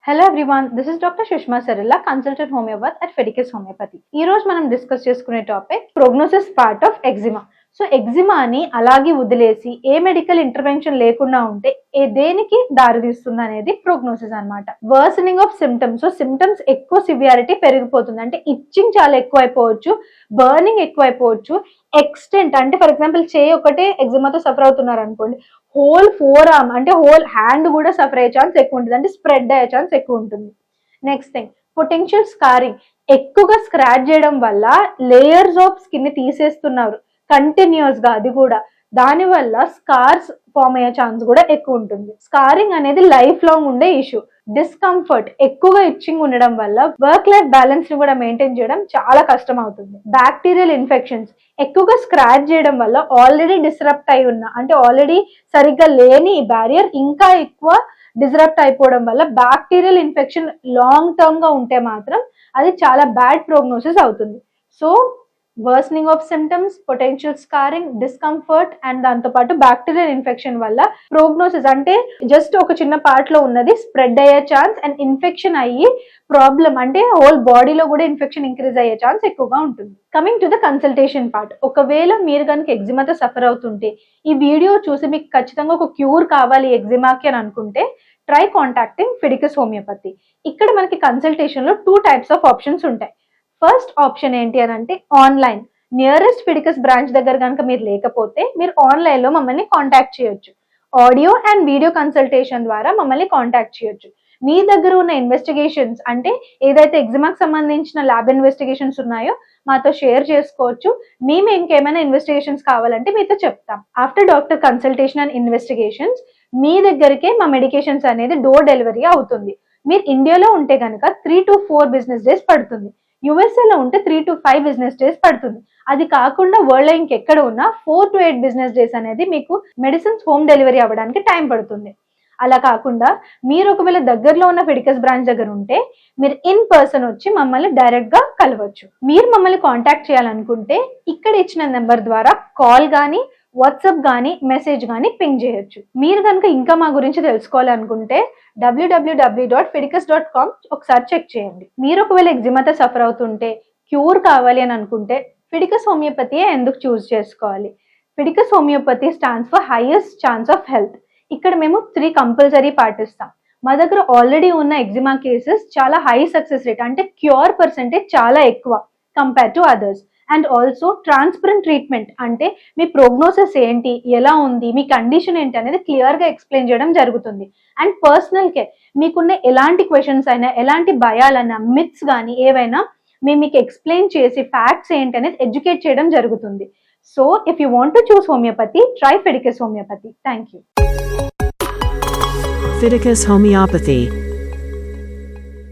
Hello everyone, this is Dr. Sushma Sarilla, consultant homeopath at Fedicus Homeopathy. ఈ రోజు మనం discuss చేసుకునే topic prognosis part of eczema. So ఎగ్జిమాని అలాగే వదిలేసి ఏ మెడికల్ ఇంటర్వెన్షన్ లేకుండా ఉంటే దేనికి దారితీస్తుంది అనేది ప్రోగ్నోసిస్ అన్నమాట. Worsening of symptoms. So symptoms ఎక్కువ సివియారిటీ పెరిగిపోతుంది, అంటే ఇచ్చింగ్ చాలా ఎక్కువ అయిపోవచ్చు, బర్నింగ్ ఎక్కువ అయిపోవచ్చు, ఎక్స్టెంట్ అంటే ఫర్ ఎగ్జాంపుల్ చేయి ఒకటే ఎగ్జిమాతో సఫర్ అవుతున్నారు అనుకోండి, హోల్ ఫోర్ ఆర్మ్ అంటే హోల్ హ్యాండ్ కూడా సఫర్ అయ్యే ఛాన్స్ ఎక్కువ ఉంటుంది, అంటే స్ప్రెడ్ అయ్యే ఛాన్స్ ఎక్కువ ఉంటుంది. Next thing, potential scarring. ఎక్కువగా స్క్రాచ్ చేయడం వల్ల లేయర్స్ ఆఫ్ స్కిన్ ని తీసేస్తున్నారు కంటిన్యూస్ గా, అది కూడా దానివల్ల స్కార్స్ ఫామ్ అయ్యే ఛాన్స్ కూడా ఎక్కువ ఉంటుంది. స్కారింగ్ అనేది లైఫ్ లాంగ్ ఉండే ఇష్యూ. డిస్కంఫర్ట్, ఎక్కువగా ఇచ్చింగ్ ఉండడం వల్ల వర్క్ లైఫ్ బ్యాలెన్స్ ని కూడా మెయింటైన్ చేయడం చాలా కష్టం అవుతుంది. బ్యాక్టీరియల్ ఇన్ఫెక్షన్స్, ఎక్కువగా స్క్రాచ్ చేయడం వల్ల ఆల్రెడీ డిస్రప్ట్ అయి ఉన్న, అంటే ఆల్రెడీ సరిగ్గా లేని బ్యారియర్ ఇంకా ఎక్కువ డిస్రప్ట్ అయిపోవడం వల్ల బ్యాక్టీరియల్ ఇన్ఫెక్షన్ లాంగ్ టర్మ్ గా ఉంటే మాత్రం అది చాలా బ్యాడ్ ప్రోగ్నోసిస్ అవుతుంది. So worsening of symptoms, potential scarring, discomfort and దాంతో పాటు బ్యాక్టీరియల్ ఇన్ఫెక్షన్ వల్ల ప్రోగ్నోసిస్ అంటే జస్ట్ ఒక చిన్న పార్ట్ లో ఉన్నది స్ప్రెడ్ అయ్యే ఛాన్స్ అండ్ ఇన్ఫెక్షన్ అయ్యి ప్రాబ్లం అంటే హోల్ బాడీలో కూడా ఇన్ఫెక్షన్ ఇంక్రీజ్ అయ్యే ఛాన్స్ ఎక్కువగా ఉంటుంది. Coming to the consultation part. ఒకవేళ మీరు కనుక ఎగ్జిమాతో సఫర్ అవుతుంటే ఈ వీడియో చూసి మీకు ఖచ్చితంగా ఒక క్యూర్ కావాలి ఎగ్జిమాకి అని అనుకుంటే ట్రై కాంటాక్టింగ్ ఫిడికస్ హోమియోపతి. ఇక్కడ మనకి కన్సల్టేషన్ లో 2 types ఆఫ్ ఆప్షన్స్ ఉంటాయి. ఫస్ట్ ఆప్షన్ ఏంటి అని అంటే ఆన్లైన్. నియరెస్ట్ ఫిడికస్ బ్రాంచ్ దగ్గర కనుక మీరు లేకపోతే మీరు ఆన్లైన్ లో మమ్మల్ని కాంటాక్ట్ చేయొచ్చు. ఆడియో అండ్ వీడియో కన్సల్టేషన్ ద్వారా మమ్మల్ని కాంటాక్ట్ చేయొచ్చు. మీ దగ్గర ఉన్న ఇన్వెస్టిగేషన్స్ అంటే ఏదైతే ఎగ్జిమాకి సంబంధించిన ల్యాబ్ ఇన్వెస్టిగేషన్స్ ఉన్నాయో మాతో షేర్ చేసుకోవచ్చు. మేము ఇంకేమైనా ఇన్వెస్టిగేషన్స్ కావాలంటే మీతో చెప్తాం. After doctor consultation and investigations మీ దగ్గరికే మా మెడికేషన్స్ అనేది డోర్ డెలివరీ అవుతుంది. మీరు ఇండియాలో ఉంటే కనుక 3 to 4 బిజినెస్ డేస్ పడుతుంది. యుఎస్ఏలో ఉంటే 3 to 5 బిజినెస్ డేస్ పడుతుంది. అది కాకుండా వరల్డ్ లో ఇంకెక్కడ ఉన్నా 4 to 8 బిజినెస్ డేస్ అనేది మీకు మెడిసిన్స్ హోమ్ డెలివరీ అవ్వడానికి టైం పడుతుంది. అలా కాకుండా మీరు ఒకవేళ దగ్గరలో ఉన్న ఫిడికస్ బ్రాంచ్ దగ్గర ఉంటే మీరు ఇన్ పర్సన్ వచ్చి మమ్మల్ని డైరెక్ట్ గా కలవచ్చు. మీరు మమ్మల్ని కాంటాక్ట్ చేయాలనుకుంటే ఇక్కడ ఇచ్చిన నెంబర్ ద్వారా కాల్ కానీ వాట్సాప్ కానీ మెసేజ్ కానీ పింగ్ చేయొచ్చు. మీరు కనుక ఇంకా మా గురించి తెలుసుకోవాలనుకుంటే www.fidicus.com ఒకసారి చెక్ చేయండి. మీరు ఒకవేళ ఎగ్జిమాతో సఫర్ అవుతుంటే క్యూర్ కావాలి అని అనుకుంటే ఫిడికస్ హోమియోపతియే ఎందుకు చూస్ చేసుకోవాలి? Fidicus homeopathy stands for highest chance of health. ఇక్కడ మేము 3 కంపల్సరీ పాటిస్తాం. మా దగ్గర ఆల్రెడీ ఉన్న ఎగ్జిమా కేసెస్ చాలా హై సక్సెస్ రేట్, అంటే క్యూర్ పర్సెంటేజ్ చాలా ఎక్కువ compare to others. And also transparent treatment, అంటే మీ ప్రోగ్నోసిస్ ఏంటి, ఎలా ఉంది, మీ కండిషన్ ఏంటి అనేది క్లియర్ గా ఎక్స్ప్లెయిన్ చేయడం జరుగుతుంది. అండ్ పర్సనల్ కేర్, మీకున్న ఎలాంటి క్వశ్చన్స్ అయినా, ఎలాంటి భయాలైనా, మిత్స్ కానీ ఏవైనా మేము మీకు ఎక్స్ప్లెయిన్ చేసి ఫ్యాక్ట్స్ ఏంటి అనేది ఎడ్యుకేట్ చేయడం జరుగుతుంది. So if you want to choose homeopathy, try Fidicus homeopathy. Thank you. Fidicus Homeopathy.